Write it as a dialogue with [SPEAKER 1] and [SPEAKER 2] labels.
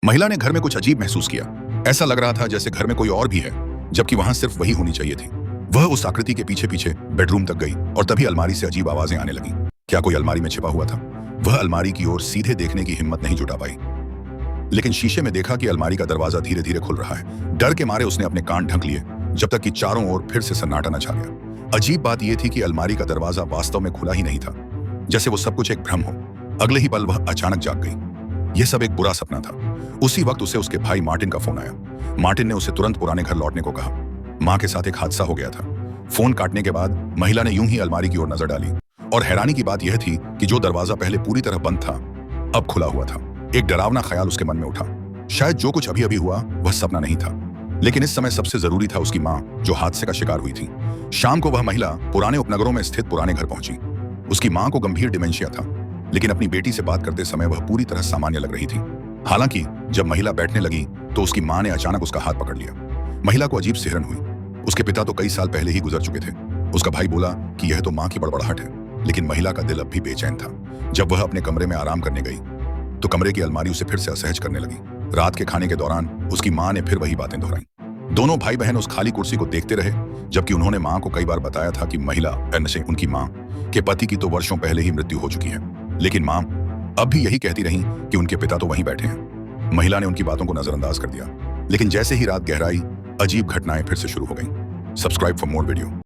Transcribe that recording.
[SPEAKER 1] महिला ने घर में कुछ अजीब महसूस किया। ऐसा लग रहा था जैसे घर में कोई और भी है, जबकि वहां सिर्फ वही होनी चाहिए थी। वह उस आकृति के पीछे पीछे बेडरूम तक गई और तभी अलमारी से अजीब आवाजें आने लगी। क्या कोई अलमारी में छिपा हुआ था? वह अलमारी की ओर सीधे देखने की हिम्मत नहीं जुटा पाई, लेकिन शीशे में देखा कि अलमारी का दरवाजा धीरे धीरे खुल रहा है। डर के मारे उसने अपने कान ढक लिए जब तक कि चारों ओर फिर से सन्नाटा न छा गया। अजीब बात यह थी कि अलमारी का दरवाजा वास्तव में खुला ही नहीं था, जैसे वो सब कुछ एक भ्रम हो। अगले ही पल वह अचानक जाग गई। यह सब एक बुरा सपना था। उसी वक्त उसे उसके भाई मार्टिन का फोन आया। मार्टिन ने उसे तुरंत पुराने घर लौटने को कहा। मां के साथ एक हादसा हो गया था। फोन काटने के बाद महिला ने यूं ही अलमारी की ओर नजर डाली और हैरानी की बात यह थी कि जो दरवाजा पहले पूरी तरह बंद था अब खुला हुआ था। एक डरावना ख्याल उसके मन में उठा। शायद जो कुछ अभी अभी हुआ वह सपना नहीं था, लेकिन इस समय सबसे जरूरी था उसकी मां, जो हादसे का शिकार हुई थी। शाम को वह महिला पुराने उपनगरों में स्थित पुराने घर पहुंची। उसकी मां को गंभीर डिमेंशिया था, लेकिन अपनी बेटी से बात करते समय वह पूरी तरह सामान्य लग रही थी। हालांकि जब महिला बैठने लगी तो उसकी मां ने अचानक उसका हाथ पकड़ लिया। महिला को अजीब सिहरन हुई। उसके पिता तो कई साल पहले ही गुजर चुके थे। उसका भाई बोला कि यह तो मां की बड़बड़ाहट है, लेकिन महिला का दिल अब भी बेचैन था। जब वह अपने कमरे में आराम करने गई तो कमरे की अलमारी उसे फिर से असहज करने लगी। रात के खाने के दौरान उसकी मां ने फिर वही बातें दोहराई। दोनों भाई बहन उस खाली कुर्सी को देखते रहे, जबकि उन्होंने मां को कई बार बताया था कि महिला उनकी मां के पति की तो वर्षों पहले ही मृत्यु हो चुकी है, लेकिन मां अब भी यही कहती रही कि उनके पिता तो वहीं बैठे हैं। महिला ने उनकी बातों को नजरअंदाज कर दिया, लेकिन जैसे ही रात गहराई, अजीब घटनाएं फिर से शुरू हो गईं। Subscribe for more video.